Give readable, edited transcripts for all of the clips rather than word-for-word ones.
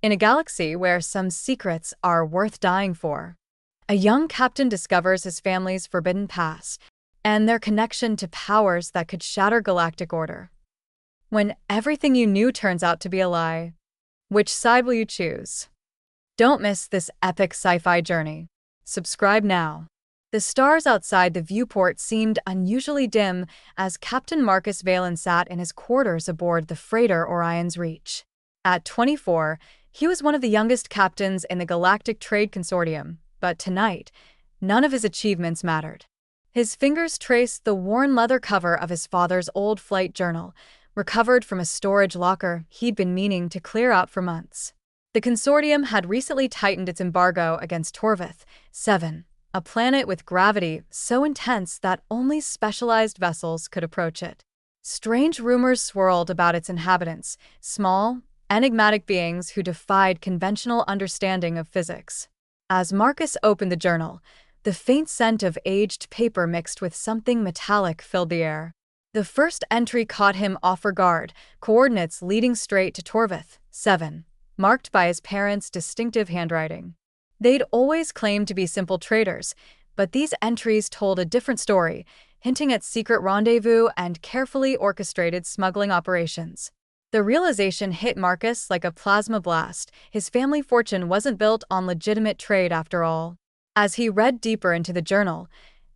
In a galaxy where some secrets are worth dying for, a young captain discovers his family's forbidden past and their connection to powers that could shatter galactic order. When everything you knew turns out to be a lie, which side will you choose? Don't miss this epic sci-fi journey. Subscribe now. The stars outside the viewport seemed unusually dim as Captain Marcus Valen sat in his quarters aboard the freighter Orion's Reach. At 24, he was one of the youngest captains in the Galactic Trade Consortium, but tonight, none of his achievements mattered. His fingers traced the worn leather cover of his father's old flight journal, recovered from a storage locker he'd been meaning to clear out for months. The Consortium had recently tightened its embargo against Torvith 7, a planet with gravity so intense that only specialized vessels could approach it. Strange rumors swirled about its inhabitants, small, enigmatic beings who defied conventional understanding of physics. As Marcus opened the journal, the faint scent of aged paper mixed with something metallic filled the air. The first entry caught him off guard, coordinates leading straight to Torvith 7, marked by his parents' distinctive handwriting. They'd always claimed to be simple traders, but these entries told a different story, hinting at secret rendezvous and carefully orchestrated smuggling operations. The realization hit Marcus like a plasma blast. His family fortune wasn't built on legitimate trade after all. As he read deeper into the journal,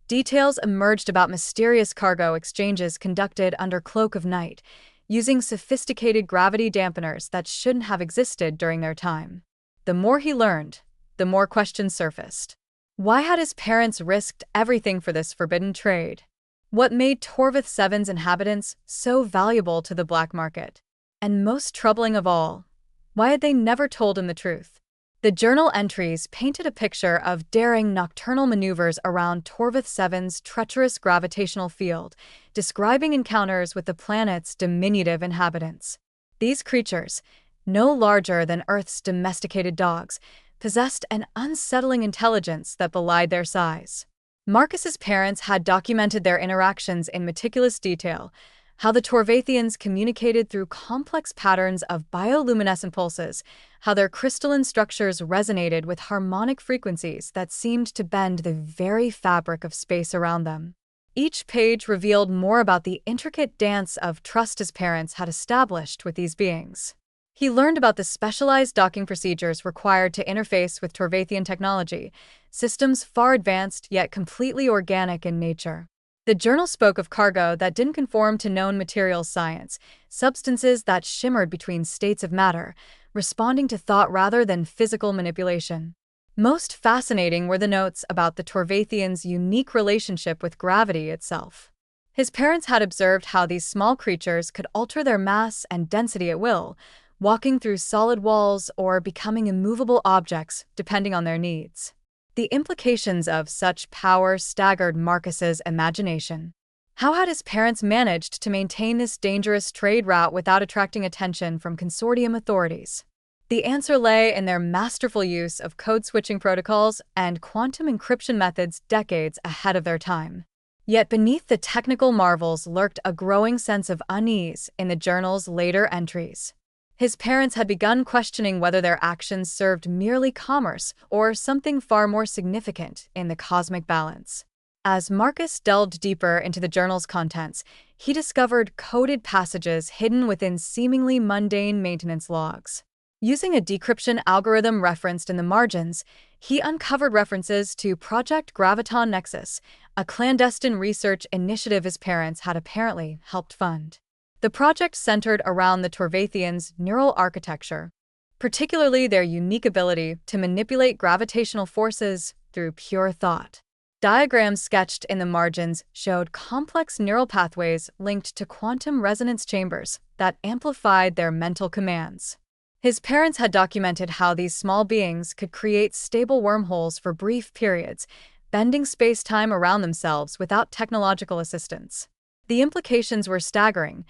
details emerged about mysterious cargo exchanges conducted under cloak of night, using sophisticated gravity dampeners that shouldn't have existed during their time. The more he learned, the more questions surfaced. Why had his parents risked everything for this forbidden trade? What made Torvith 7's inhabitants so valuable to the black market? And most troubling of all, why had they never told him the truth? The journal entries painted a picture of daring nocturnal maneuvers around Torvith 7's treacherous gravitational field, describing encounters with the planet's diminutive inhabitants. These creatures, no larger than Earth's domesticated dogs, possessed an unsettling intelligence that belied their size. Marcus's parents had documented their interactions in meticulous detail, how the Torvathians communicated through complex patterns of bioluminescent pulses, how their crystalline structures resonated with harmonic frequencies that seemed to bend the very fabric of space around them. Each page revealed more about the intricate dance of trust his parents had established with these beings. He learned about the specialized docking procedures required to interface with Torvathian technology, systems far advanced yet completely organic in nature. The journal spoke of cargo that didn't conform to known materials science, substances that shimmered between states of matter, responding to thought rather than physical manipulation. Most fascinating were the notes about the Torvathians' unique relationship with gravity itself. His parents had observed how these small creatures could alter their mass and density at will, walking through solid walls or becoming immovable objects depending on their needs. The implications of such power staggered Marcus's imagination. How had his parents managed to maintain this dangerous trade route without attracting attention from consortium authorities? The answer lay in their masterful use of code-switching protocols and quantum encryption methods decades ahead of their time. Yet beneath the technical marvels lurked a growing sense of unease in the journal's later entries. His parents had begun questioning whether their actions served merely commerce or something far more significant in the cosmic balance. As Marcus delved deeper into the journal's contents, he discovered coded passages hidden within seemingly mundane maintenance logs. Using a decryption algorithm referenced in the margins, he uncovered references to Project Graviton Nexus, a clandestine research initiative his parents had apparently helped fund. The project centered around the Torvathians' neural architecture, particularly their unique ability to manipulate gravitational forces through pure thought. Diagrams sketched in the margins showed complex neural pathways linked to quantum resonance chambers that amplified their mental commands. His parents had documented how these small beings could create stable wormholes for brief periods, bending space-time around themselves without technological assistance. The implications were staggering.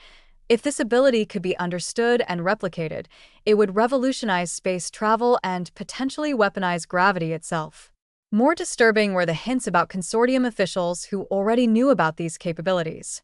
If this ability could be understood and replicated, it would revolutionize space travel and potentially weaponize gravity itself. More disturbing were the hints about consortium officials who already knew about these capabilities.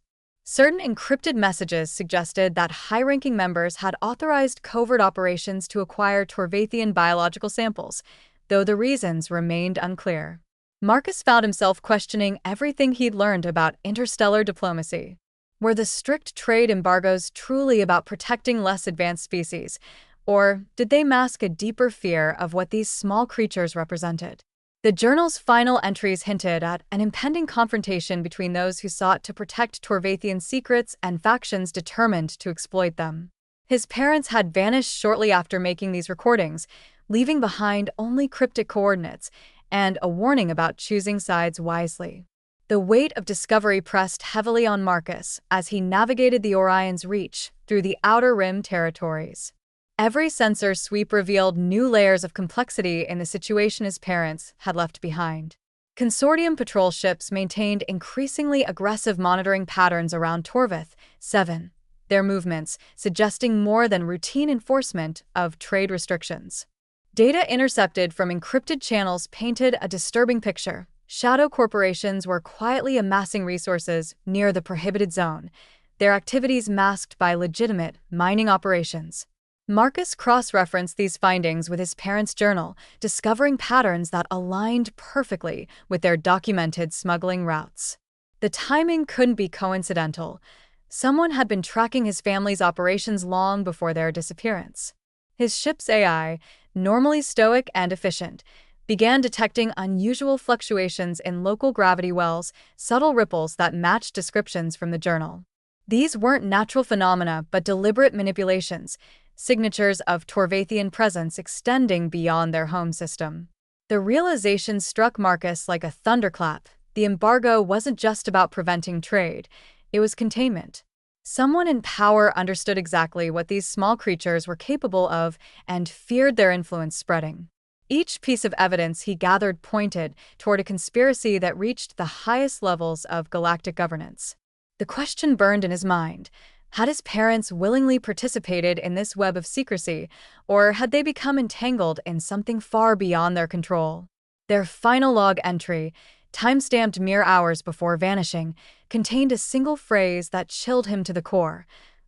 Certain encrypted messages suggested that high-ranking members had authorized covert operations to acquire Torvathian biological samples, though the reasons remained unclear. Marcus found himself questioning everything he'd learned about interstellar diplomacy. Were the strict trade embargoes truly about protecting less advanced species, or did they mask a deeper fear of what these small creatures represented? The journal's final entries hinted at an impending confrontation between those who sought to protect Torvathian secrets and factions determined to exploit them. His parents had vanished shortly after making these recordings, leaving behind only cryptic coordinates and a warning about choosing sides wisely. The weight of discovery pressed heavily on Marcus as he navigated the Orion's reach through the Outer Rim territories. Every sensor sweep revealed new layers of complexity in the situation his parents had left behind. Consortium patrol ships maintained increasingly aggressive monitoring patterns around Torvath 7, their movements suggesting more than routine enforcement of trade restrictions. Data intercepted from encrypted channels painted a disturbing picture. Shadow corporations were quietly amassing resources near the prohibited zone, their activities masked by legitimate mining operations. Marcus cross-referenced these findings with his parents' journal, discovering patterns that aligned perfectly with their documented smuggling routes. The timing couldn't be coincidental. Someone had been tracking his family's operations long before their disappearance. His ship's AI, normally stoic and efficient, began detecting unusual fluctuations in local gravity wells, subtle ripples that matched descriptions from the journal. These weren't natural phenomena but deliberate manipulations, signatures of Torvathian presence extending beyond their home system. The realization struck Marcus like a thunderclap. The embargo wasn't just about preventing trade, it was containment. Someone in power understood exactly what these small creatures were capable of and feared their influence spreading. Each piece of evidence he gathered pointed toward a conspiracy that reached the highest levels of galactic governance. The question burned in his mind. Had his parents willingly participated in this web of secrecy, or had they become entangled in something far beyond their control? Their final log entry, time-stamped mere hours before vanishing, contained a single phrase that chilled him to the core.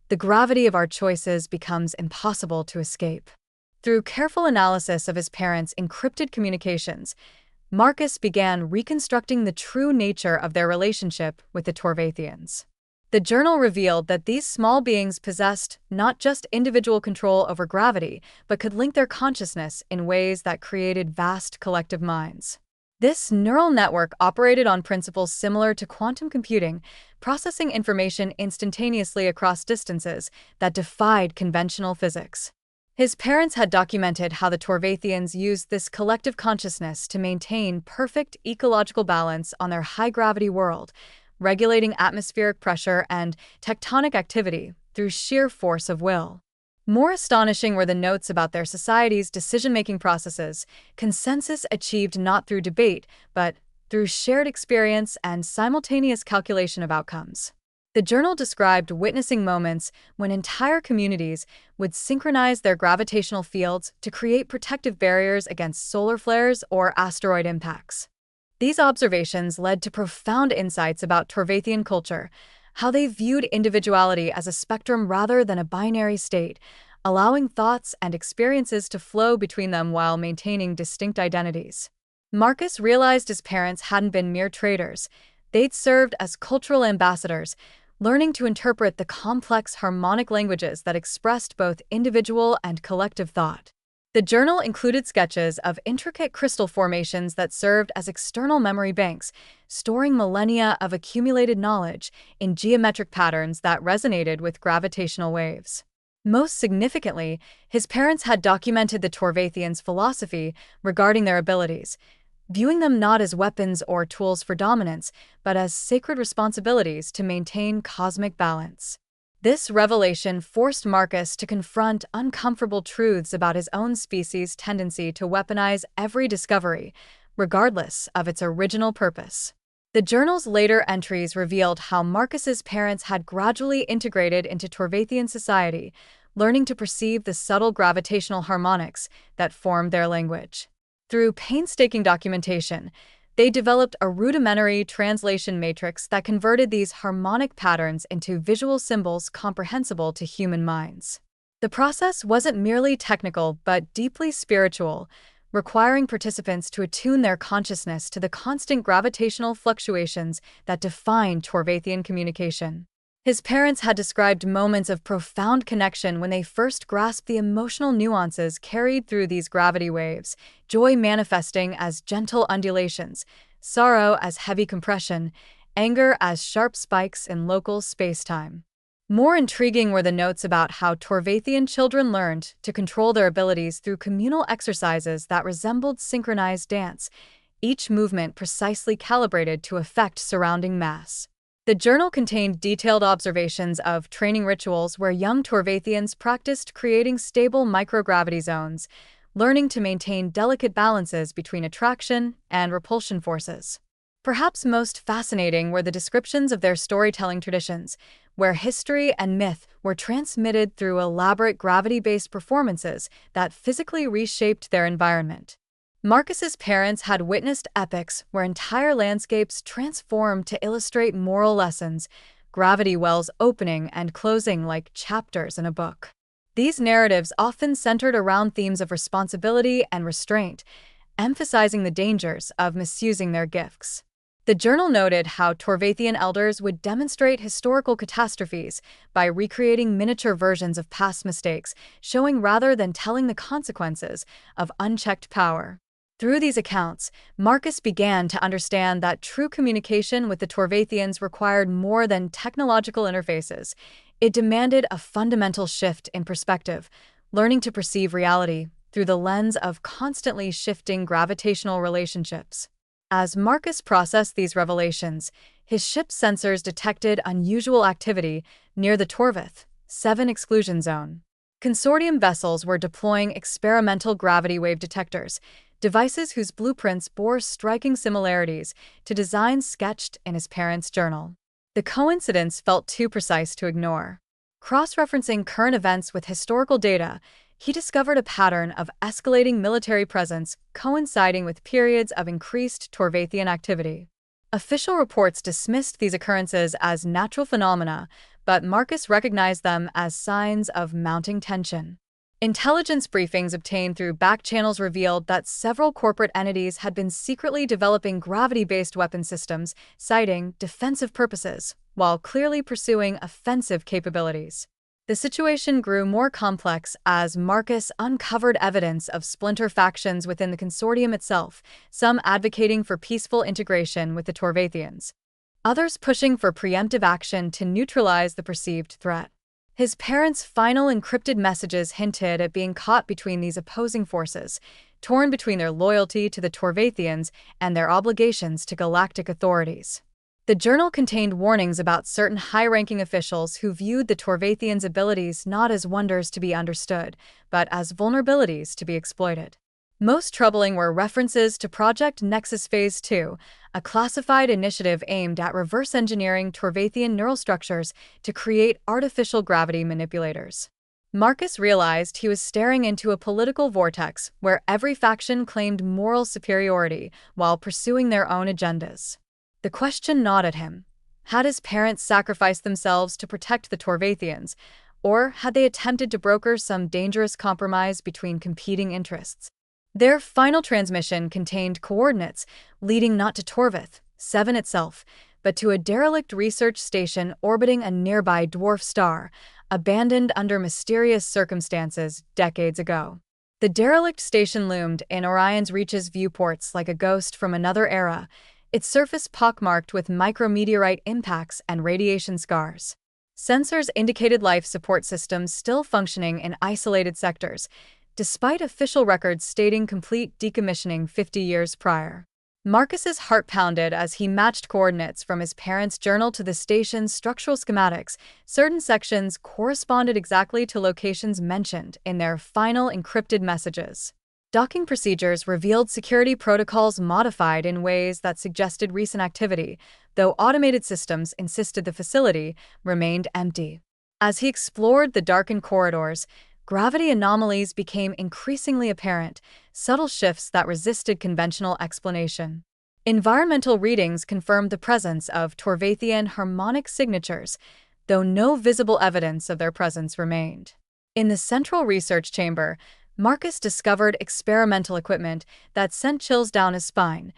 The gravity of our choices becomes impossible to escape. Through careful analysis of his parents' encrypted communications, Marcus began reconstructing the true nature of their relationship with the Torvathians. The journal revealed that these small beings possessed not just individual control over gravity, but could link their consciousness in ways that created vast collective minds. This neural network operated on principles similar to quantum computing, processing information instantaneously across distances that defied conventional physics. His parents had documented how the Torvathians used this collective consciousness to maintain perfect ecological balance on their high-gravity world, regulating atmospheric pressure and tectonic activity through sheer force of will. More astonishing were the notes about their society's decision-making processes, consensus achieved not through debate, but through shared experience and simultaneous calculation of outcomes. The journal described witnessing moments when entire communities would synchronize their gravitational fields to create protective barriers against solar flares or asteroid impacts. These observations led to profound insights about Torvathian culture, how they viewed individuality as a spectrum rather than a binary state, allowing thoughts and experiences to flow between them while maintaining distinct identities. Marcus realized his parents hadn't been mere traders. They'd served as cultural ambassadors, learning to interpret the complex harmonic languages that expressed both individual and collective thought. The journal included sketches of intricate crystal formations that served as external memory banks, storing millennia of accumulated knowledge in geometric patterns that resonated with gravitational waves. Most significantly, his parents had documented the Torvathians' philosophy regarding their abilities, viewing them not as weapons or tools for dominance, but as sacred responsibilities to maintain cosmic balance. This revelation forced Marcus to confront uncomfortable truths about his own species' tendency to weaponize every discovery, regardless of its original purpose. The journal's later entries revealed how Marcus's parents had gradually integrated into Torvathian society, learning to perceive the subtle gravitational harmonics that formed their language. Through painstaking documentation, They developed a rudimentary translation matrix that converted these harmonic patterns into visual symbols comprehensible to human minds. The process wasn't merely technical but deeply spiritual, requiring participants to attune their consciousness to the constant gravitational fluctuations that define Torvathian communication. His parents had described moments of profound connection when they first grasped the emotional nuances carried through these gravity waves, joy manifesting as gentle undulations, sorrow as heavy compression, anger as sharp spikes in local space-time. More intriguing were the notes about how Torvathian children learned to control their abilities through communal exercises that resembled synchronized dance, each movement precisely calibrated to affect surrounding mass. The journal contained detailed observations of training rituals where young Torvathians practiced creating stable microgravity zones, learning to maintain delicate balances between attraction and repulsion forces. Perhaps most fascinating were the descriptions of their storytelling traditions, where history and myth were transmitted through elaborate gravity-based performances that physically reshaped their environment. Marcus's parents had witnessed epics where entire landscapes transformed to illustrate moral lessons, gravity wells opening and closing like chapters in a book. These narratives often centered around themes of responsibility and restraint, emphasizing the dangers of misusing their gifts. The journal noted how Torvathian elders would demonstrate historical catastrophes by recreating miniature versions of past mistakes, showing rather than telling the consequences of unchecked power. Through these accounts, Marcus began to understand that true communication with the Torvathians required more than technological interfaces. It demanded a fundamental shift in perspective, learning to perceive reality through the lens of constantly shifting gravitational relationships. As Marcus processed these revelations, his ship's sensors detected unusual activity near the Torvath 7 exclusion zone. Consortium vessels were deploying experimental gravity wave detectors, devices whose blueprints bore striking similarities to designs sketched in his parents' journal. The coincidence felt too precise to ignore. Cross-referencing current events with historical data, he discovered a pattern of escalating military presence coinciding with periods of increased Torvathian activity. Official reports dismissed these occurrences as natural phenomena, but Marcus recognized them as signs of mounting tension. Intelligence briefings obtained through back channels revealed that several corporate entities had been secretly developing gravity-based weapon systems, citing defensive purposes, while clearly pursuing offensive capabilities. The situation grew more complex as Marcus uncovered evidence of splinter factions within the consortium itself, some advocating for peaceful integration with the Torvathians, others pushing for preemptive action to neutralize the perceived threat. His parents' final encrypted messages hinted at being caught between these opposing forces, torn between their loyalty to the Torvathians and their obligations to galactic authorities. The journal contained warnings about certain high-ranking officials who viewed the Torvathians' abilities not as wonders to be understood, but as vulnerabilities to be exploited. Most troubling were references to Project Nexus Phase 2, a classified initiative aimed at reverse engineering Torvathian neural structures to create artificial gravity manipulators. Marcus realized he was staring into a political vortex where every faction claimed moral superiority while pursuing their own agendas. The question gnawed at him. Had his parents sacrificed themselves to protect the Torvathians, or had they attempted to broker some dangerous compromise between competing interests? Their final transmission contained coordinates leading not to Torvath 7 itself, but to a derelict research station orbiting a nearby dwarf star, abandoned under mysterious circumstances decades ago. The derelict station loomed in Orion's Reach's viewports like a ghost from another era, its surface pockmarked with micrometeorite impacts and radiation scars. Sensors indicated life support systems still functioning in isolated sectors, despite official records stating complete decommissioning 50 years prior. Marcus's heart pounded as he matched coordinates from his parents' journal to the station's structural schematics. Certain sections corresponded exactly to locations mentioned in their final encrypted messages. Docking procedures revealed security protocols modified in ways that suggested recent activity, though automated systems insisted the facility remained empty. As he explored the darkened corridors, gravity anomalies became increasingly apparent, subtle shifts that resisted conventional explanation. Environmental readings confirmed the presence of Torvathian harmonic signatures, though no visible evidence of their presence remained. In the central research chamber, Marcus discovered experimental equipment that sent chills down his spine,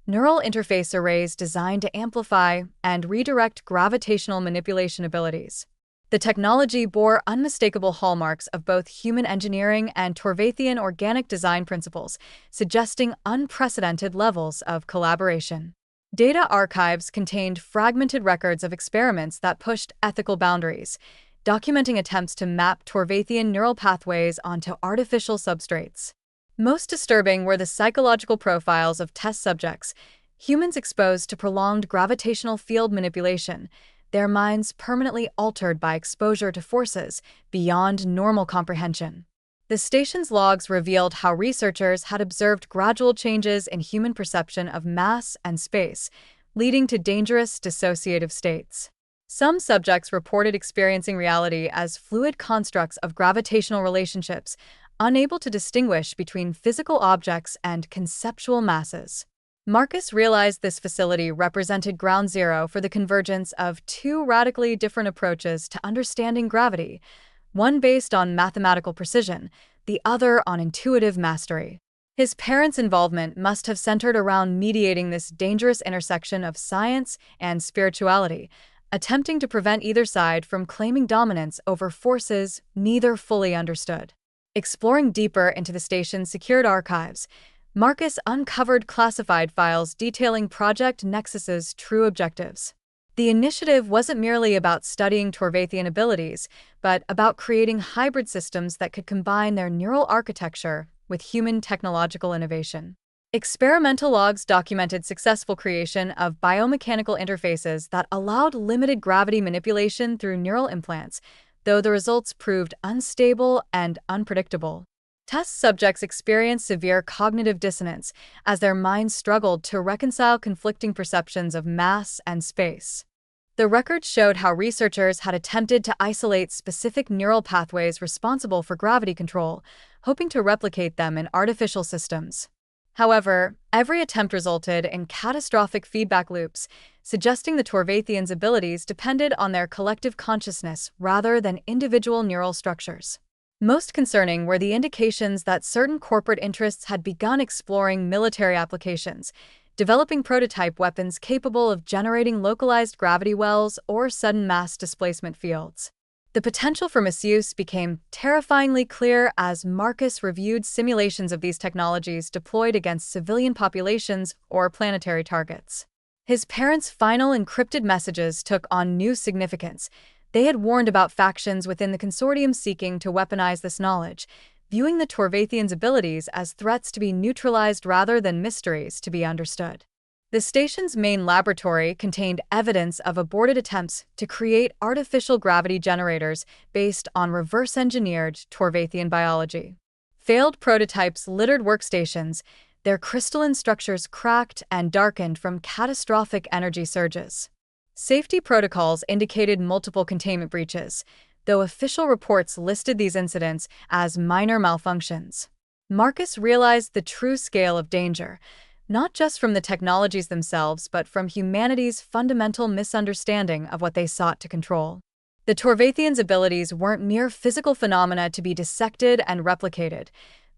neural interface arrays designed to amplify and redirect gravitational manipulation abilities. The technology bore unmistakable hallmarks of both human engineering and Torvathian organic design principles, suggesting unprecedented levels of collaboration. Data archives contained fragmented records of experiments that pushed ethical boundaries, documenting attempts to map Torvathian neural pathways onto artificial substrates. Most disturbing were the psychological profiles of test subjects, humans exposed to prolonged gravitational field manipulation, their minds permanently altered by exposure to forces beyond normal comprehension. The station's logs revealed how researchers had observed gradual changes in human perception of mass and space, leading to dangerous dissociative states. Some subjects reported experiencing reality as fluid constructs of gravitational relationships, unable to distinguish between physical objects and conceptual masses. Marcus realized this facility represented ground zero for the convergence of two radically different approaches to understanding gravity, one based on mathematical precision, the other on intuitive mastery. His parents' involvement must have centered around mediating this dangerous intersection of science and spirituality, attempting to prevent either side from claiming dominance over forces neither fully understood. Exploring deeper into the station's secured archives, Marcus uncovered classified files detailing Project Nexus's true objectives. The initiative wasn't merely about studying Torvathian abilities, but about creating hybrid systems that could combine their neural architecture with human technological innovation. Experimental logs documented successful creation of biomechanical interfaces that allowed limited gravity manipulation through neural implants, though the results proved unstable and unpredictable. Test subjects experienced severe cognitive dissonance as their minds struggled to reconcile conflicting perceptions of mass and space. The records showed how researchers had attempted to isolate specific neural pathways responsible for gravity control, hoping to replicate them in artificial systems. However, every attempt resulted in catastrophic feedback loops, suggesting the Torvathians' abilities depended on their collective consciousness rather than individual neural structures. Most concerning were the indications that certain corporate interests had begun exploring military applications, developing prototype weapons capable of generating localized gravity wells or sudden mass displacement fields. The potential for misuse became terrifyingly clear as Marcus reviewed simulations of these technologies deployed against civilian populations or planetary targets. His parents' final encrypted messages took on new significance. They had warned about factions within the consortium seeking to weaponize this knowledge, viewing the Torvathians' abilities as threats to be neutralized rather than mysteries to be understood. The station's main laboratory contained evidence of aborted attempts to create artificial gravity generators based on reverse-engineered Torvathian biology. Failed prototypes littered workstations, their crystalline structures cracked and darkened from catastrophic energy surges. Safety protocols indicated multiple containment breaches, though official reports listed these incidents as minor malfunctions. Marcus realized the true scale of danger, not just from the technologies themselves but from humanity's fundamental misunderstanding of what they sought to control. The Torvathians' abilities weren't mere physical phenomena to be dissected and replicated.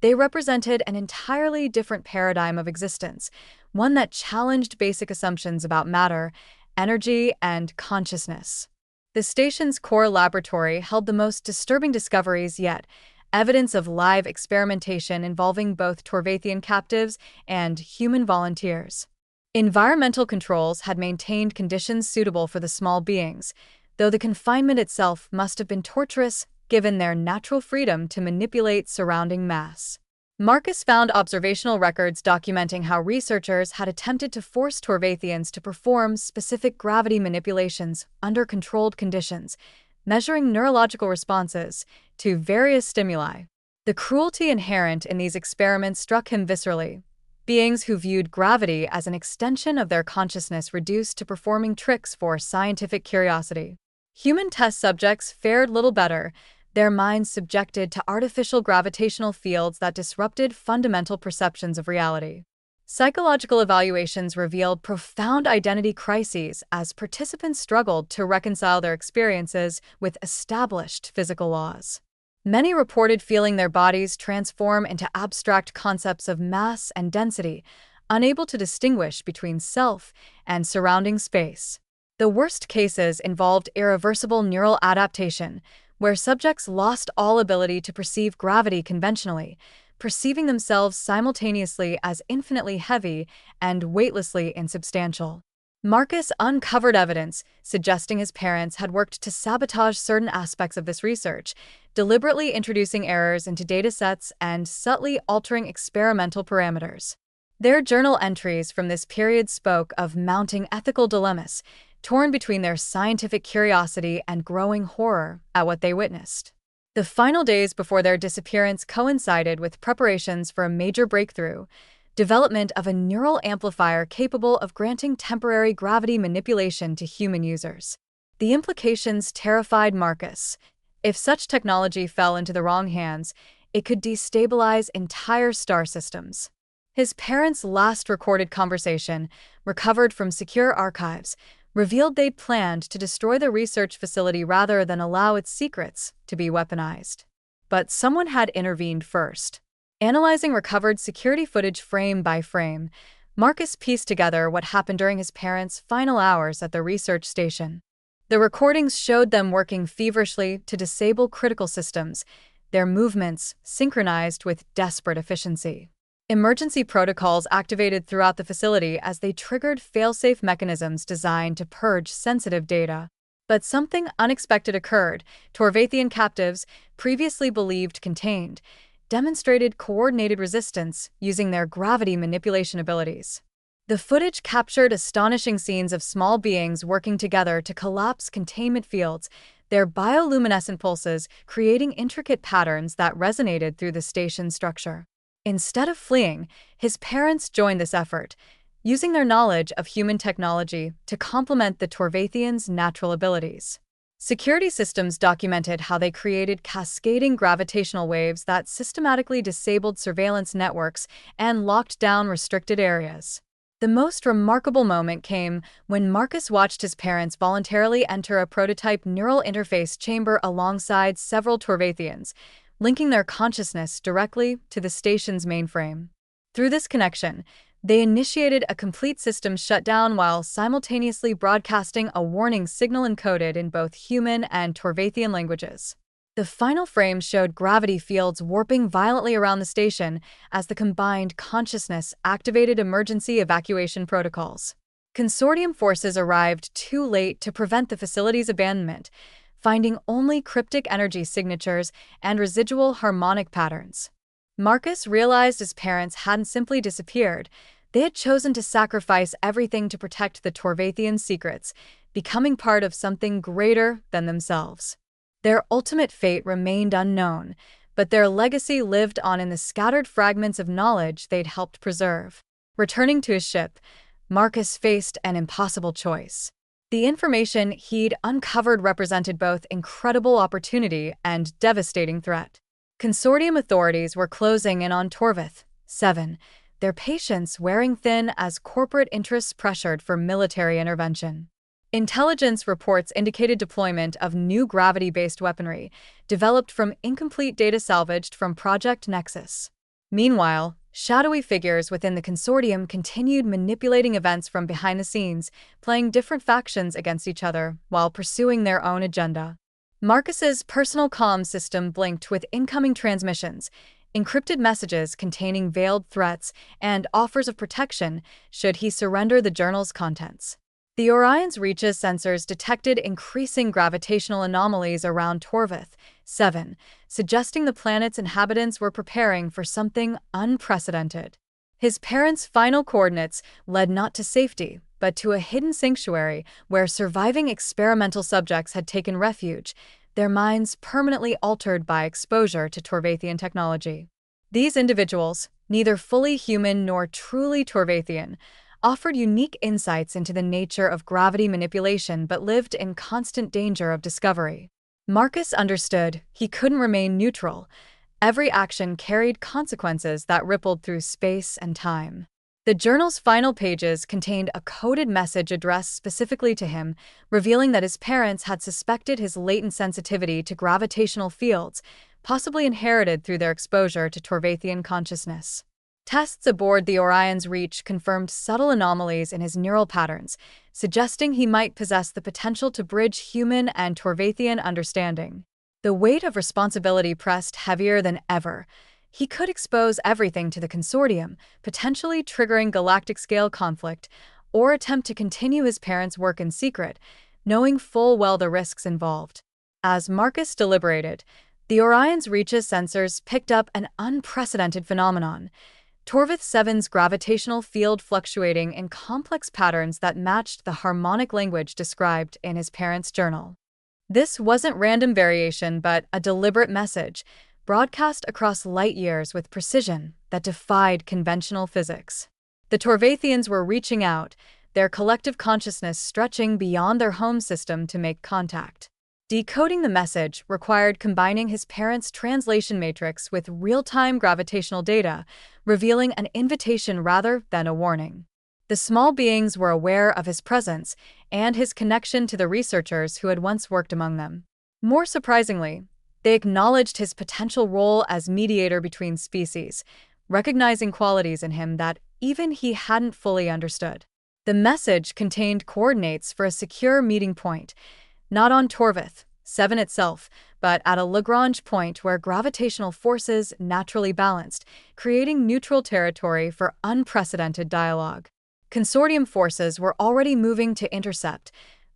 They represented an entirely different paradigm of existence, one that challenged basic assumptions about matter, energy, and consciousness. The station's core laboratory held the most disturbing discoveries yet, evidence of live experimentation involving both Torvathian captives and human volunteers. Environmental controls had maintained conditions suitable for the small beings, though the confinement itself must have been torturous given their natural freedom to manipulate surrounding mass. Marcus found observational records documenting how researchers had attempted to force Torvathians to perform specific gravity manipulations under controlled conditions, measuring neurological responses to various stimuli. The cruelty inherent in these experiments struck him viscerally. Beings who viewed gravity as an extension of their consciousness reduced to performing tricks for scientific curiosity. Human test subjects fared little better, their minds subjected to artificial gravitational fields that disrupted fundamental perceptions of reality. Psychological evaluations revealed profound identity crises as participants struggled to reconcile their experiences with established physical laws. Many reported feeling their bodies transform into abstract concepts of mass and density, unable to distinguish between self and surrounding space. The worst cases involved irreversible neural adaptation, where subjects lost all ability to perceive gravity conventionally, perceiving themselves simultaneously as infinitely heavy and weightlessly insubstantial. Marcus uncovered evidence suggesting his parents had worked to sabotage certain aspects of this research, deliberately introducing errors into datasets and subtly altering experimental parameters. Their journal entries from this period spoke of mounting ethical dilemmas, torn between their scientific curiosity and growing horror at what they witnessed. The final days before their disappearance coincided with preparations for a major breakthrough: development of a neural amplifier capable of granting temporary gravity manipulation to human users. The implications terrified Marcus. If such technology fell into the wrong hands, it could destabilize entire star systems. His parents' last recorded conversation, recovered from secure archives, revealed they'd planned to destroy the research facility rather than allow its secrets to be weaponized. But someone had intervened first. Analyzing recovered security footage frame by frame, Marcus pieced together what happened during his parents' final hours at the research station. The recordings showed them working feverishly to disable critical systems, their movements synchronized with desperate efficiency. Emergency protocols activated throughout the facility as they triggered fail-safe mechanisms designed to purge sensitive data. But something unexpected occurred. Torvathian captives, previously believed contained, demonstrated coordinated resistance using their gravity manipulation abilities. The footage captured astonishing scenes of small beings working together to collapse containment fields, their bioluminescent pulses creating intricate patterns that resonated through the station's structure. Instead of fleeing, his parents joined this effort, using their knowledge of human technology to complement the Torvathians' natural abilities. Security systems documented how they created cascading gravitational waves that systematically disabled surveillance networks and locked down restricted areas. The most remarkable moment came when Marcus watched his parents voluntarily enter a prototype neural interface chamber alongside several Torvathians, linking their consciousness directly to the station's mainframe. Through this connection, they initiated a complete system shutdown while simultaneously broadcasting a warning signal encoded in both human and Torvathian languages. The final frame showed gravity fields warping violently around the station as the combined consciousness activated emergency evacuation protocols. Consortium forces arrived too late to prevent the facility's abandonment, finding only cryptic energy signatures and residual harmonic patterns. Marcus realized his parents hadn't simply disappeared. They had chosen to sacrifice everything to protect the Torvathian secrets, becoming part of something greater than themselves. Their ultimate fate remained unknown, but their legacy lived on in the scattered fragments of knowledge they'd helped preserve. Returning to his ship, Marcus faced an impossible choice. The information he'd uncovered represented both incredible opportunity and devastating threat. Consortium authorities were closing in on Torvath, 7, their patience wearing thin as corporate interests pressured for military intervention. Intelligence reports indicated deployment of new gravity-based weaponry, developed from incomplete data salvaged from Project Nexus. Meanwhile, shadowy figures within the consortium continued manipulating events from behind the scenes, playing different factions against each other while pursuing their own agenda. Marcus's personal comm system blinked with incoming transmissions, encrypted messages containing veiled threats and offers of protection should he surrender the journal's contents. The Orion's Reach's sensors detected increasing gravitational anomalies around Torvath, 7, suggesting the planet's inhabitants were preparing for something unprecedented. His parents' final coordinates led not to safety, but to a hidden sanctuary where surviving experimental subjects had taken refuge, their minds permanently altered by exposure to Torvathian technology. These individuals, neither fully human nor truly Torvathian, offered unique insights into the nature of gravity manipulation but lived in constant danger of discovery. Marcus understood he couldn't remain neutral. Every action carried consequences that rippled through space and time. The journal's final pages contained a coded message addressed specifically to him, revealing that his parents had suspected his latent sensitivity to gravitational fields, possibly inherited through their exposure to Torvathian consciousness. Tests aboard the Orion's Reach confirmed subtle anomalies in his neural patterns, suggesting he might possess the potential to bridge human and Torvathian understanding. The weight of responsibility pressed heavier than ever. He could expose everything to the consortium, potentially triggering galactic-scale conflict, or attempt to continue his parents' work in secret, knowing full well the risks involved. As Marcus deliberated, the Orion's Reach's sensors picked up an unprecedented phenomenon: Torvath 7's gravitational field fluctuating in complex patterns that matched the harmonic language described in his parents' journal. This wasn't random variation, but a deliberate message, broadcast across light years with precision that defied conventional physics. The Torvathians were reaching out, their collective consciousness stretching beyond their home system to make contact. Decoding the message required combining his parents' translation matrix with real-time gravitational data, revealing an invitation rather than a warning. The small beings were aware of his presence and his connection to the researchers who had once worked among them. More surprisingly, they acknowledged his potential role as mediator between species, recognizing qualities in him that even he hadn't fully understood. The message contained coordinates for a secure meeting point, not on Torvath 7 itself, but at a Lagrange point where gravitational forces naturally balanced, creating neutral territory for unprecedented dialogue. Consortium forces were already moving to intercept,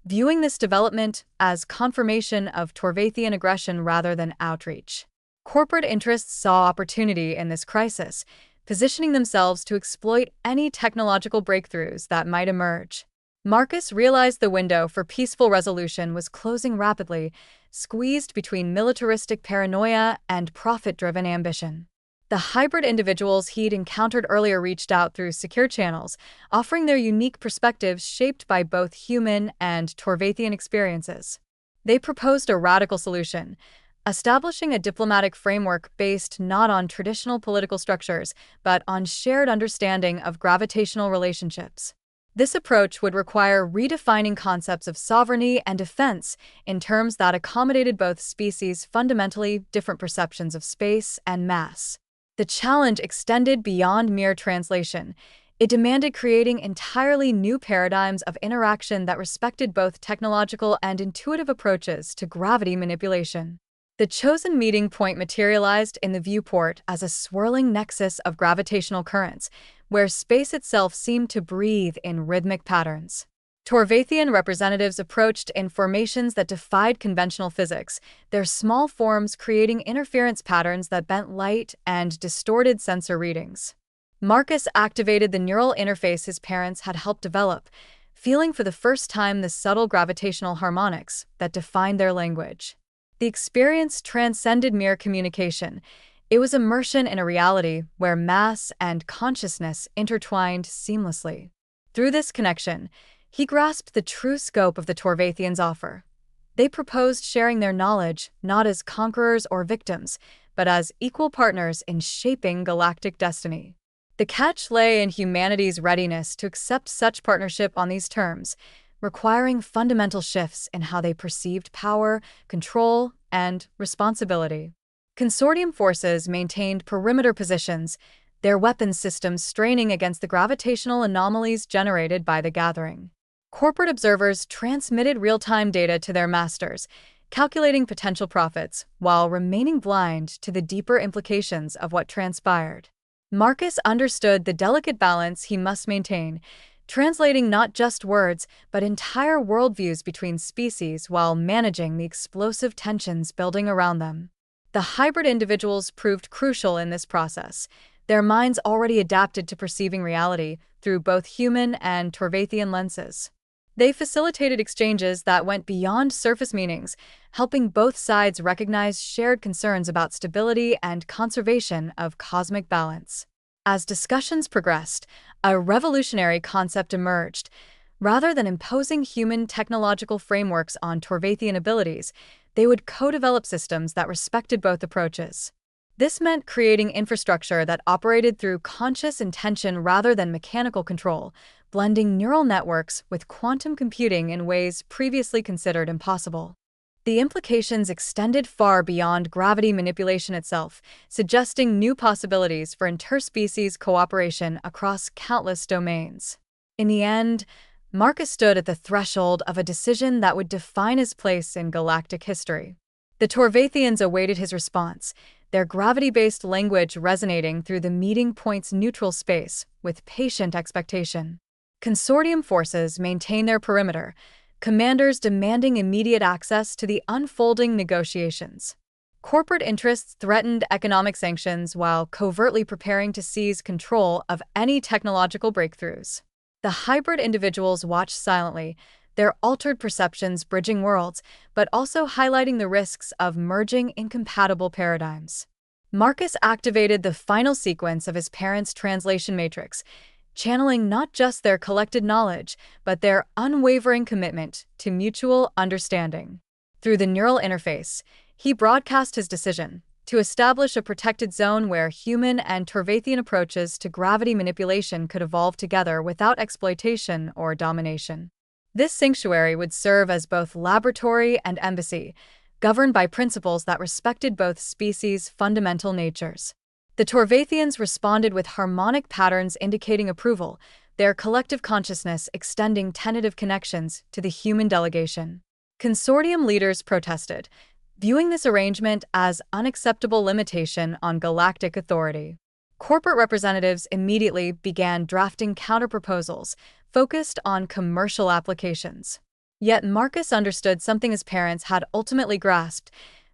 viewing this development as confirmation of Torvathian aggression rather than outreach. Corporate interests saw opportunity in this crisis, positioning themselves to exploit any technological breakthroughs that might emerge. Marcus realized the window for peaceful resolution was closing rapidly, squeezed between militaristic paranoia and profit-driven ambition. The hybrid individuals he'd encountered earlier reached out through secure channels, offering their unique perspectives shaped by both human and Torvathian experiences. They proposed a radical solution, establishing a diplomatic framework based not on traditional political structures, but on shared understanding of gravitational relationships. This approach would require redefining concepts of sovereignty and defense in terms that accommodated both species' fundamentally different perceptions of space and mass. The challenge extended beyond mere translation. It demanded creating entirely new paradigms of interaction that respected both technological and intuitive approaches to gravity manipulation. The chosen meeting point materialized in the viewport as a swirling nexus of gravitational currents, where space itself seemed to breathe in rhythmic patterns. Torvathian representatives approached in formations that defied conventional physics, their small forms creating interference patterns that bent light and distorted sensor readings. Marcus activated the neural interface his parents had helped develop, feeling for the first time the subtle gravitational harmonics that defined their language. The experience transcended mere communication. It was immersion in a reality where mass and consciousness intertwined seamlessly. Through this connection, he grasped the true scope of the Torvathians' offer. They proposed sharing their knowledge not as conquerors or victims, but as equal partners in shaping galactic destiny. The catch lay in humanity's readiness to accept such partnership on these terms, requiring fundamental shifts in how they perceived power, control, and responsibility. Consortium forces maintained perimeter positions, their weapons systems straining against the gravitational anomalies generated by the gathering. Corporate observers transmitted real-time data to their masters, calculating potential profits while remaining blind to the deeper implications of what transpired. Marcus understood the delicate balance he must maintain, translating not just words but entire worldviews between species while managing the explosive tensions building around them. The hybrid individuals proved crucial in this process, their minds already adapted to perceiving reality through both human and Torvathian lenses. They facilitated exchanges that went beyond surface meanings, helping both sides recognize shared concerns about stability and conservation of cosmic balance. As discussions progressed, a revolutionary concept emerged. Rather than imposing human technological frameworks on Torvathian abilities, they would co-develop systems that respected both approaches. This meant creating infrastructure that operated through conscious intention rather than mechanical control, blending neural networks with quantum computing in ways previously considered impossible. The implications extended far beyond gravity manipulation itself, suggesting new possibilities for interspecies cooperation across countless domains. In the end, Marcus stood at the threshold of a decision that would define his place in galactic history. The Torvathians awaited his response, their gravity-based language resonating through the meeting point's neutral space with patient expectation. Consortium forces maintained their perimeter, commanders demanding immediate access to the unfolding negotiations. Corporate interests threatened economic sanctions while covertly preparing to seize control of any technological breakthroughs. The hybrid individuals watched silently, their altered perceptions bridging worlds, but also highlighting the risks of merging incompatible paradigms. Marcus activated the final sequence of his parents' translation matrix, channeling not just their collected knowledge, but their unwavering commitment to mutual understanding. Through the neural interface, he broadcast his decision to establish a protected zone where human and Torvathian approaches to gravity manipulation could evolve together without exploitation or domination. This sanctuary would serve as both laboratory and embassy, governed by principles that respected both species' fundamental natures. The Torvathians responded with harmonic patterns indicating approval, their collective consciousness extending tentative connections to the human delegation. Consortium leaders protested, viewing this arrangement as unacceptable limitation on galactic authority. Corporate representatives immediately began drafting counterproposals focused on commercial applications. Yet Marcus understood something his parents had ultimately grasped,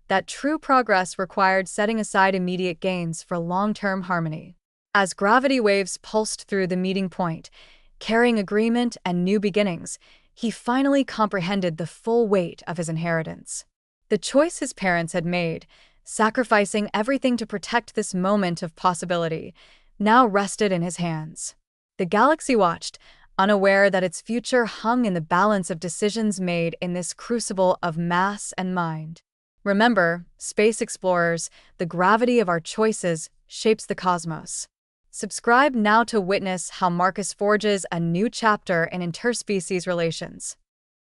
that true progress required setting aside immediate gains for long-term harmony. As gravity waves pulsed through the meeting point, carrying agreement and new beginnings, he finally comprehended the full weight of his inheritance. The choice his parents had made, sacrificing everything to protect this moment of possibility, now rested in his hands. The galaxy watched, unaware that its future hung in the balance of decisions made in this crucible of mass and mind. Remember, space explorers, the gravity of our choices shapes the cosmos. Subscribe now to witness how Marcus forges a new chapter in interspecies relations.